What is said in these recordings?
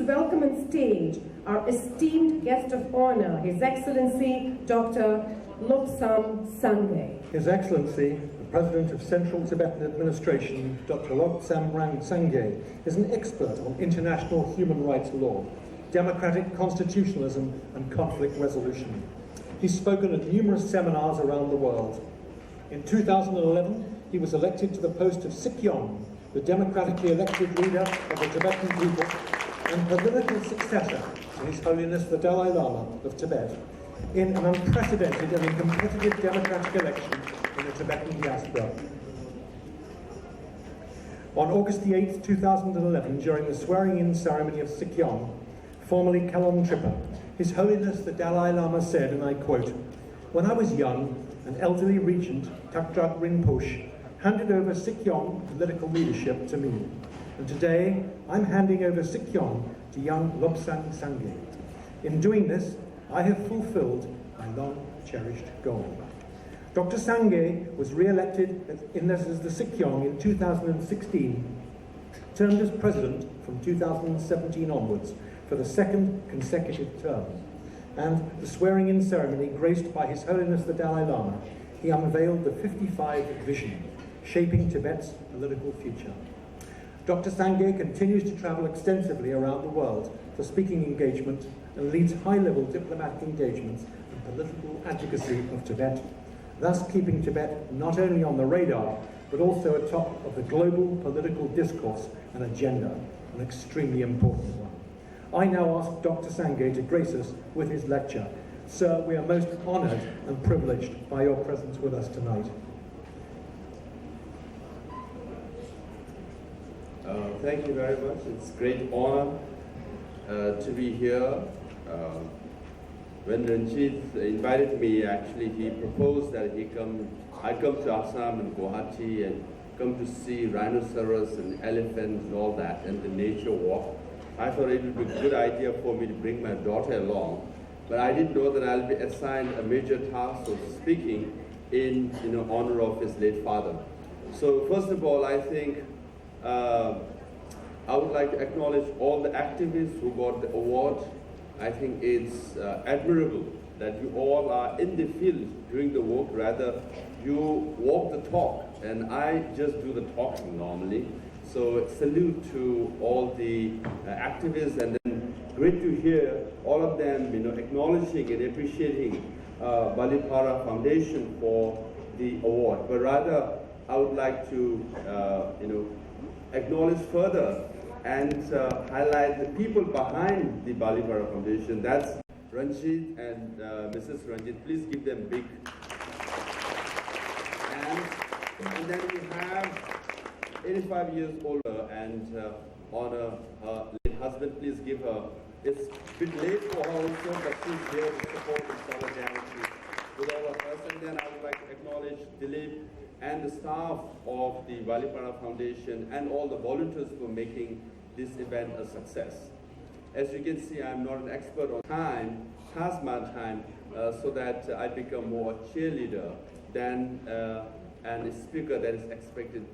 please welcome on stage our esteemed guest of honor, His Excellency Dr. Lobsang Sangay. His Excellency, the President of Central Tibetan Administration, Dr. Lobsang Sangay, is an expert on international human rights law, democratic constitutionalism and conflict resolution. He's spoken at numerous seminars around the world. In 2011, he was elected to the post of Sikyong, the democratically elected leader of the Tibetan people and political successor to His Holiness the Dalai Lama of Tibet, in an unprecedented and competitive democratic election in the Tibetan diaspora. On August the 8th, 2011, during the swearing-in ceremony of Sikyong, formerly Kalon Tripa, His Holiness the Dalai Lama said, and I quote, "When I was young, an elderly regent, Takdrak Rinpoche, handed over Sikyong political leadership to me. And today, I'm handing over Sikyong to young Lobsang Sangay. In doing this, I have fulfilled my long-cherished goal." Dr. Sangay was re-elected as the Sikyong in 2016, termed as president from 2017 onwards for the second consecutive term. And the swearing-in ceremony, graced by His Holiness the Dalai Lama, he unveiled the 55 vision, shaping Tibet's political future. Dr. Sangay continues to travel extensively around the world for speaking engagement and leads high-level diplomatic engagements and political advocacy of Tibet, thus keeping Tibet not only on the radar, but also atop of the global political discourse and agenda, an extremely important one. I now ask Dr. Sangay to grace us with his lecture. Sir, we are most honoured and privileged by your presence with us tonight. Thank you very much. It's a great honor to be here. When Ranjit invited me, actually, he proposed that I come to Assam and Guwahati and come to see rhinoceros and elephants and all that, and the nature walk. I thought it would be a good idea for me to bring my daughter along, but I didn't know that I'll be assigned a major task of speaking in honor of his late father. So first of all, I think I would like to acknowledge all the activists who got the award. I think it's admirable that you all are in the field doing the work. Rather, you walk the talk, and I just do the talking normally. So salute to all the activists, and then great to hear all of them, acknowledging and appreciating Balipara Foundation for the award. But rather, I would like to, acknowledge further and highlight the people behind the Balipara Foundation. That's Ranjit and Mrs. Ranjit. Please give them big hands. And then we have 85 years older and honor her late husband. Please give her. It's a bit late for her also, but she's here to support and solidarity with all of us. And then I would like to acknowledge Dilip and the staff of the Balipara Foundation and all the volunteers for making this event a success. As you can see, I'm not an expert on time, Tasman time, so that I become more a cheerleader than and a speaker that is expected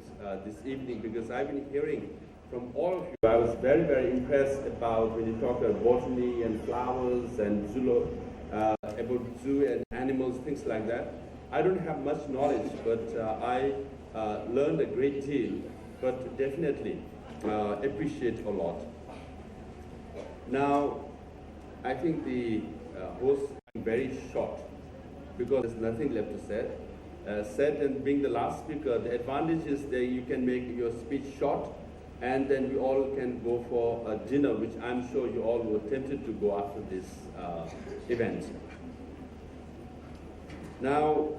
this evening, because I've been hearing from all of you. I was very, very impressed about when you talk about botany and flowers and about zoo and animals, things like that. I don't have much knowledge, but I learned a great deal, but definitely appreciate a lot. Now, I think the host is very short, because there's nothing left to say. Said, and being the last speaker, the advantage is that you can make your speech short, and then we all can go for a dinner, which I'm sure you all were tempted to go after this event. Now,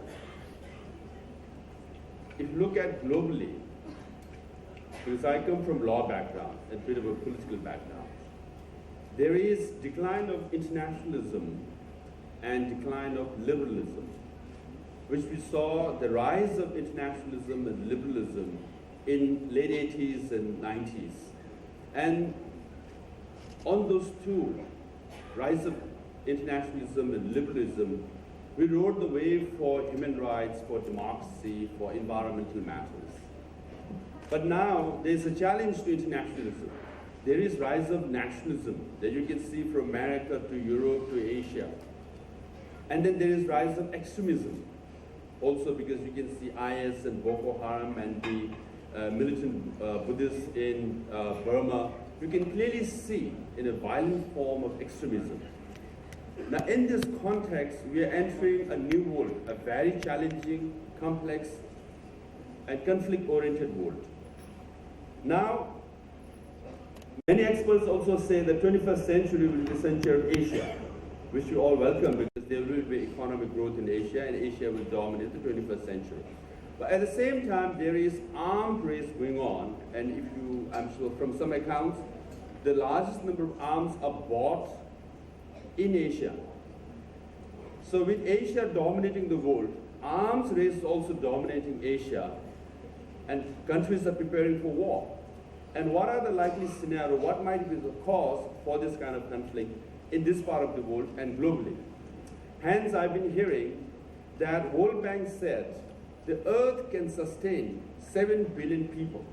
if you look at globally, because I come from law background, a bit of a political background, there is decline of internationalism and decline of liberalism, which we saw the rise of internationalism and liberalism in late 80s and 90s. And on those two, rise of internationalism and liberalism, we rode the wave for human rights, for democracy, for environmental matters. But now there's a challenge to internationalism. there is rise of nationalism that you can see from America to Europe to Asia. And then there is rise of extremism, also because you can see IS and Boko Haram and the militant Buddhists in Burma. You can clearly see in a violent form of extremism. Now in this context, we are entering a new world, a very challenging, complex, and conflict-oriented world. Now, many experts also say the 21st century will be the century of Asia, which we all welcome because there will be economic growth in Asia and Asia will dominate the 21st century. But at the same time, there is armed race going on, and if you, I'm sure from some accounts, the largest number of arms are bought in Asia. So with Asia dominating the world, arms race is also dominating Asia, and countries are preparing for war. And what are the likely scenarios? What might be the cause for this kind of conflict in this part of the world and globally? Hence, I've been hearing that World Bank said the Earth can sustain 7 billion people.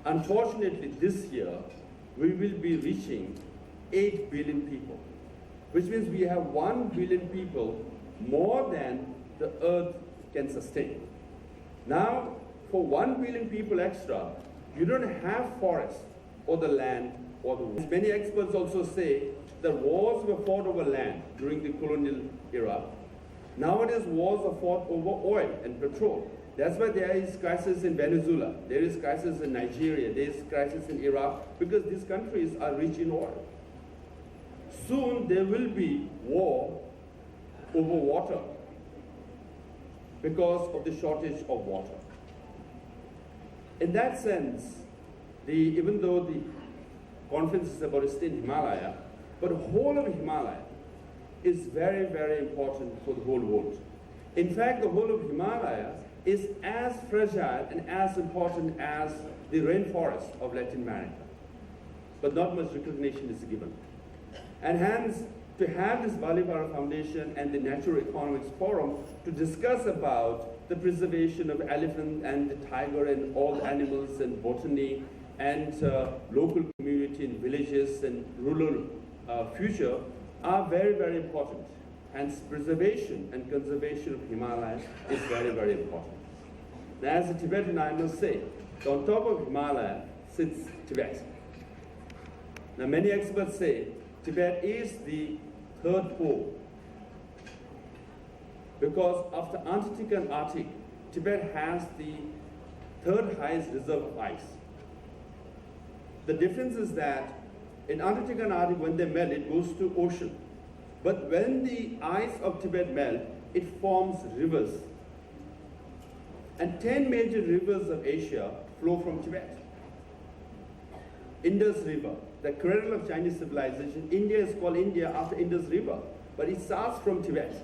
Unfortunately, this year, we will be reaching 8 billion people, which means we have 1 billion people more than the Earth can sustain. Now, for 1 billion people extra, you don't have forests or the land or the water. Many experts also say that wars were fought over land during the colonial era. Nowadays, wars are fought over oil and petrol. That's why there is crisis in Venezuela, there is crisis in Nigeria, there is crisis in Iraq, because these countries are rich in oil. Soon there will be war over water because of the shortage of water. In that sense, even though the conference is about state Himalaya, but the whole of Himalaya is very, very important for the whole world. In fact, the whole of Himalaya is as fragile and as important as the rainforest of Latin America. But not much recognition is given. And hence, to have this Balipara Foundation and the Naturenomics Forum to discuss about the preservation of elephant and the tiger and all the animals and botany and local community and villages and rural future are very, very important. Hence, preservation and conservation of Himalaya is very, very important. Now, as a Tibetan, I must say, on top of Himalaya sits Tibet. Now, many experts say Tibet is the third pole, because after Antarctica and Arctic, Tibet has the third highest reserve of ice. The difference is that in Antarctica and Arctic, when they melt, it goes to ocean. But when the ice of Tibet melts, it forms rivers. And 10 major rivers of Asia flow from Tibet. Indus River, the cradle of Chinese civilization. India is called India after Indus River, but it starts from Tibet.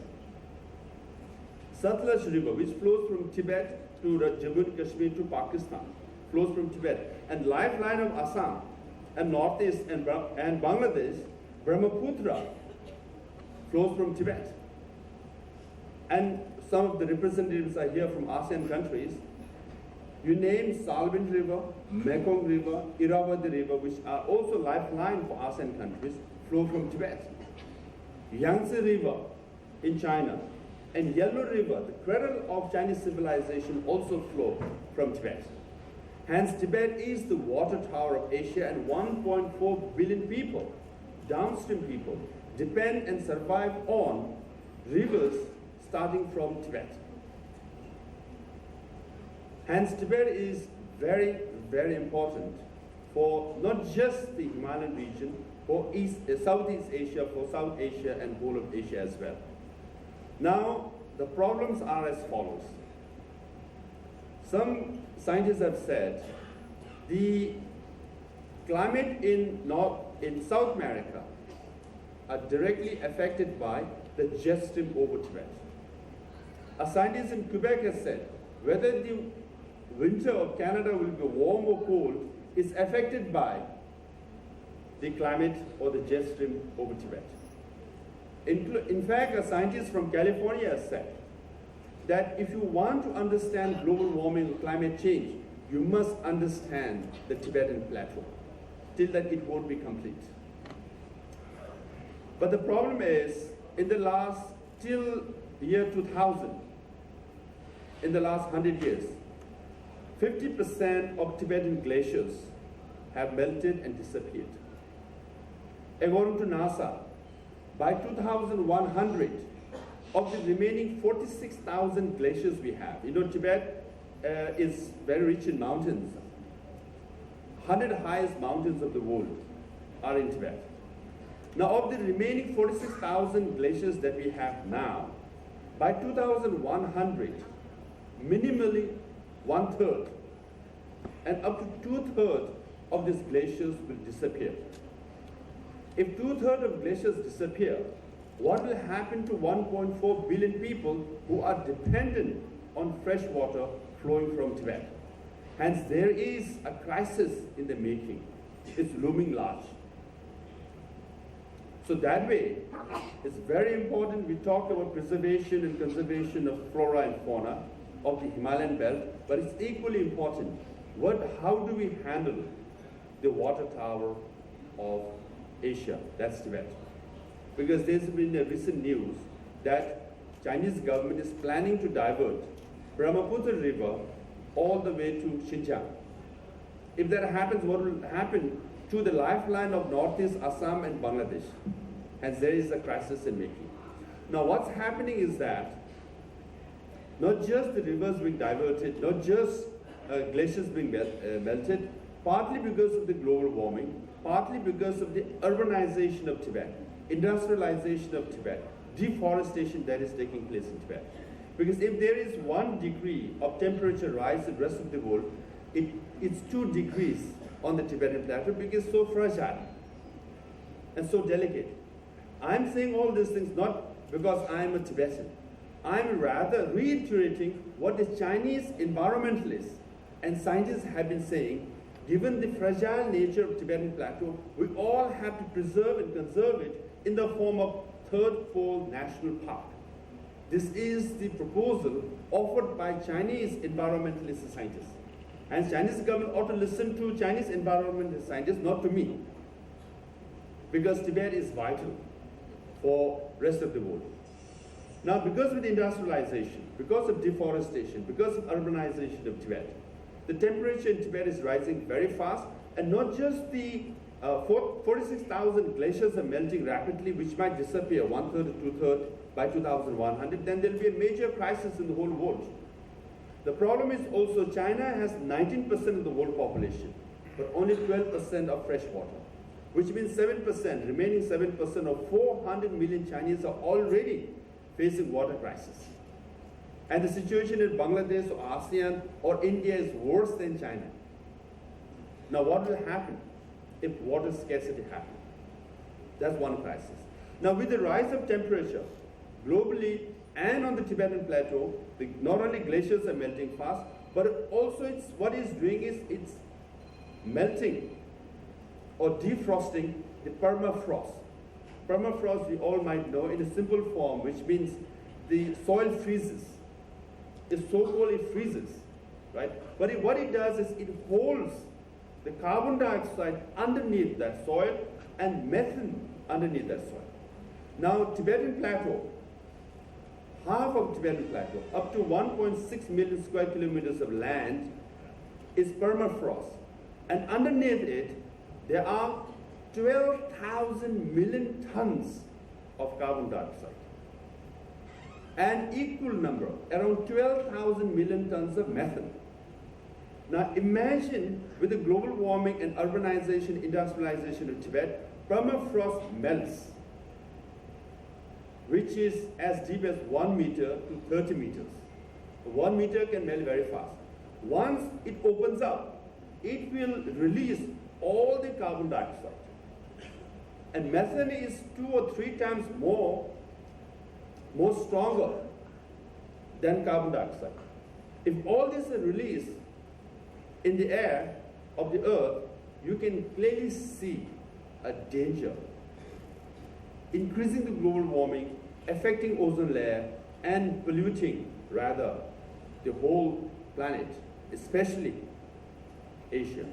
Satluj River, which flows from Tibet to Jammu and Kashmir to Pakistan, flows from Tibet. And lifeline of Assam and Northeast and Bangladesh, Brahmaputra, flows from Tibet. And some of the representatives are here from ASEAN countries. You name Salween River, Mekong River, Irrawaddy River, which are also lifeline for ASEAN countries, flow from Tibet. Yangtze River in China and Yellow River, the cradle of Chinese civilization, also flow from Tibet. Hence, Tibet is the water tower of Asia, and 1.4 billion people, downstream people, depend and survive on rivers starting from Tibet. Hence, Tibet is very, very important for not just the Himalayan region, for Southeast Asia, for South Asia and whole of Asia as well. Now, the problems are as follows. Some scientists have said the climate in South America are directly affected by the jet stream over Tibet. A scientist in Quebec has said whether the winter of Canada will be warm or cold is affected by the climate or the jet stream over Tibet. In fact, a scientist from California has said that if you want to understand global warming or climate change, you must understand the Tibetan plateau. till that it won't be complete. But the problem is, in the last, till year 2000, in the last 100 years, 50% of Tibetan glaciers have melted and disappeared. According to NASA, by 2100, of the remaining 46,000 glaciers we have, Tibet is very rich in mountains. 100 highest mountains of the world are in Tibet. Now, of the remaining 46,000 glaciers that we have now, by 2100, minimally 1/3 and up to 2/3 of these glaciers will disappear. If 2/3 of glaciers disappear, what will happen to 1.4 billion people who are dependent on fresh water flowing from Tibet? Hence, there is a crisis in the making. It's looming large. So that way, it's very important we talk about preservation and conservation of flora and fauna of the Himalayan belt, but it's equally important, how do we handle the water tower of Asia, that's Tibet? Because there's been a recent news that Chinese government is planning to divert Brahmaputra River all the way to Xinjiang. If that happens, what will happen to the lifeline of Northeast Assam and Bangladesh? Hence, there is a crisis in making. Now, what's happening is that not just the rivers being diverted, not just glaciers being melted, partly because of the global warming, partly because of the urbanization of Tibet, industrialization of Tibet, deforestation that is taking place in Tibet. Because if there is 1 degree of temperature rise in the rest of the world, it's 2 degrees on the Tibetan plateau because it's so fragile and so delicate. I'm saying all these things not because I'm a Tibetan. I'm rather reiterating what the Chinese environmentalists and scientists have been saying. Given the fragile nature of Tibetan plateau, we all have to preserve and conserve it in the form of Third Pole National Park. This is the proposal offered by Chinese environmentalist and scientists. And Chinese government ought to listen to Chinese environmental scientists, not to me. Because Tibet is vital for rest of the world. Now, because of the industrialization, because of deforestation, because of urbanization of Tibet, the temperature in Tibet is rising very fast, and not just the 46,000 glaciers are melting rapidly, which might disappear 1/3 to 2/3 by 2100, then there will be a major crisis in the whole world. The problem is also China has 19% of the world population, but only 12% of fresh water, which means 7%, remaining 7% of 400 million Chinese are already facing water crisis. And the situation in Bangladesh or ASEAN or India is worse than China. Now, what will happen if water scarcity happens? That's one crisis. Now, with the rise of temperature globally and on the Tibetan plateau, not only glaciers are melting fast, but also what it's doing is it's melting or defrosting the permafrost. Permafrost, we all might know in a simple form, which means the soil freezes. It's so-called it freezes, right? But what it does is it holds the carbon dioxide underneath that soil and methane underneath that soil. Now, Tibetan plateau, half of Tibetan plateau, up to 1.6 million square kilometers of land is permafrost. And underneath it, there are 12,000 million tons of carbon dioxide. An equal number, around 12,000 million tons of methane. Now imagine with the global warming and urbanization, industrialization of Tibet, permafrost melts, which is as deep as 1 meter to 30 meters. 1 meter can melt very fast. Once it opens up, it will release all the carbon dioxide. And methane is 2 or 3 times more stronger than carbon dioxide. If all this is released in the air of the earth, you can clearly see a danger. Increasing the global warming, affecting ozone layer, and polluting, rather, the whole planet, especially Asia.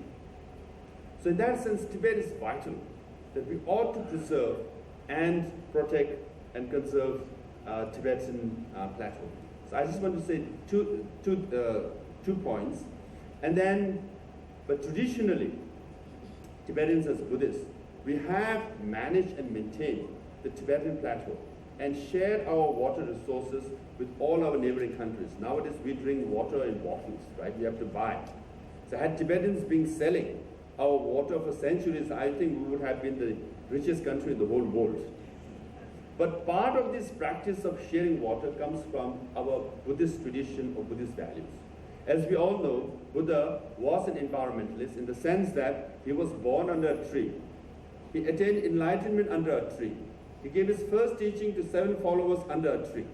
So in that sense, Tibet is vital, that we ought to preserve and protect and conserve Tibetan plateau. So I just want to say two points. And then, but traditionally, Tibetans as Buddhists, we have managed and maintained the Tibetan plateau and shared our water resources with all our neighboring countries. Nowadays, we drink water in bottles, right? We have to buy. So had Tibetans been selling our water for centuries, I think we would have been the richest country in the whole world. But part of this practice of sharing water comes from our Buddhist tradition or Buddhist values. As we all know, Buddha was an environmentalist in the sense that he was born under a tree. He attained enlightenment under a tree. He gave his first teaching to 7 followers under a tree.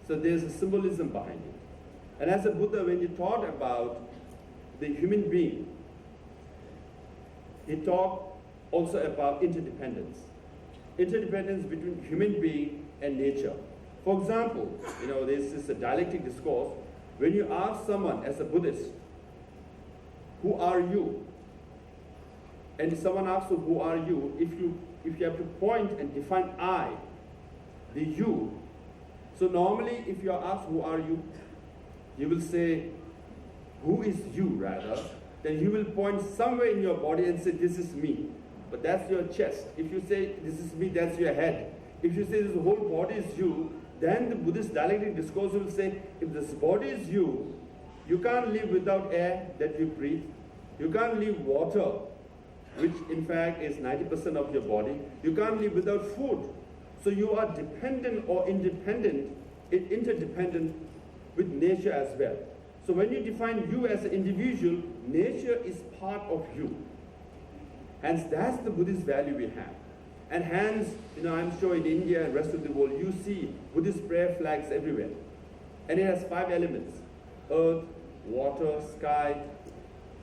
So there's a symbolism behind it. And as a Buddha, when he taught about the human being, he taught also about interdependence. Interdependence between human being and nature. For example, there's this dialectic discourse. When you ask someone as a Buddhist, who are you? And someone asks you, who are you? If you have to point and define I, the you. So normally, if you are asked, who are you? You will say, who is you, rather. Then you will point somewhere in your body and say, this is me. But that's your chest. If you say, this is me, that's your head. If you say, this whole body is you, then the Buddhist dialectic discourse will say, if this body is you, you can't live without air that you breathe. You can't live water, which in fact is 90% of your body. You can't live without food. So you are dependent or interdependent with nature as well. So when you define you as an individual, nature is part of you. Hence, that's the Buddhist value we have. And hence, I'm sure in India and rest of the world, you see Buddhist prayer flags everywhere. And it has 5 elements: earth, water, sky,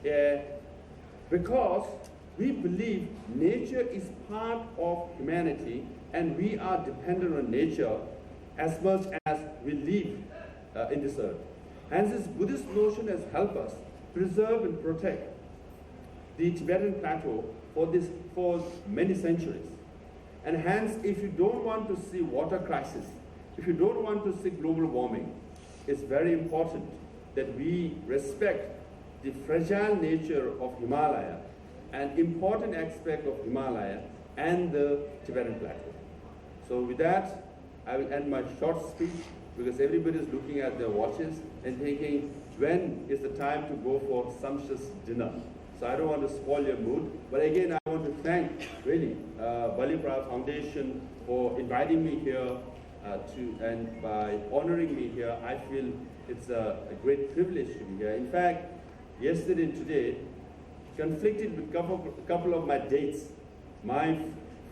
air. Because we believe nature is part of humanity and we are dependent on nature as much as we live in this earth. Hence, this Buddhist notion has helped us preserve and protect the Tibetan plateau for many centuries. And hence, if you don't want to see water crisis, if you don't want to see global warming, it's very important that we respect the fragile nature of Himalaya, an important aspect of Himalaya and the Tibetan plateau. So with that, I will end my short speech because everybody is looking at their watches and thinking, when is the time to go for sumptuous dinner? So I don't want to spoil your mood. But again, I want to thank really Balipara Foundation for inviting me here and by honoring me here, I feel it's a great privilege to be here. In fact, yesterday and today, conflicted with a couple of my dates. My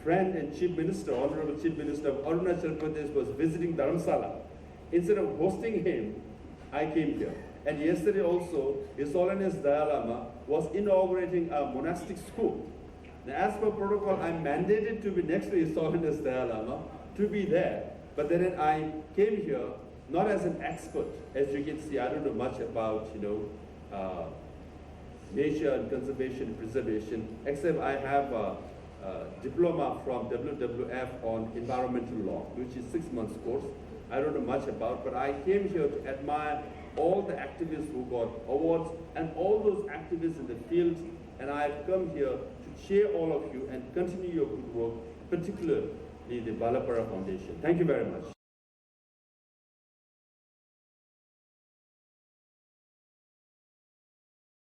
friend and Chief Minister, Honorable Chief Minister of Arunachal Pradesh was visiting Dharamsala. Instead of hosting him, I came here. And yesterday also, His Holiness Dalai Lama was inaugurating a monastic school. Now, as per protocol, I'm mandated to be next to His Holiness Dalai Lama, to be there. But then I came here, not as an expert. As you can see, I don't know much about, nature and conservation and preservation, except I have a diploma from WWF on environmental law, which is 6 months course. I don't know much about, but I came here to admire all the activists who got awards and all those activists in the field, and I've come here to cheer all of you and continue your good work, particularly the Balipara Foundation. Thank you very much.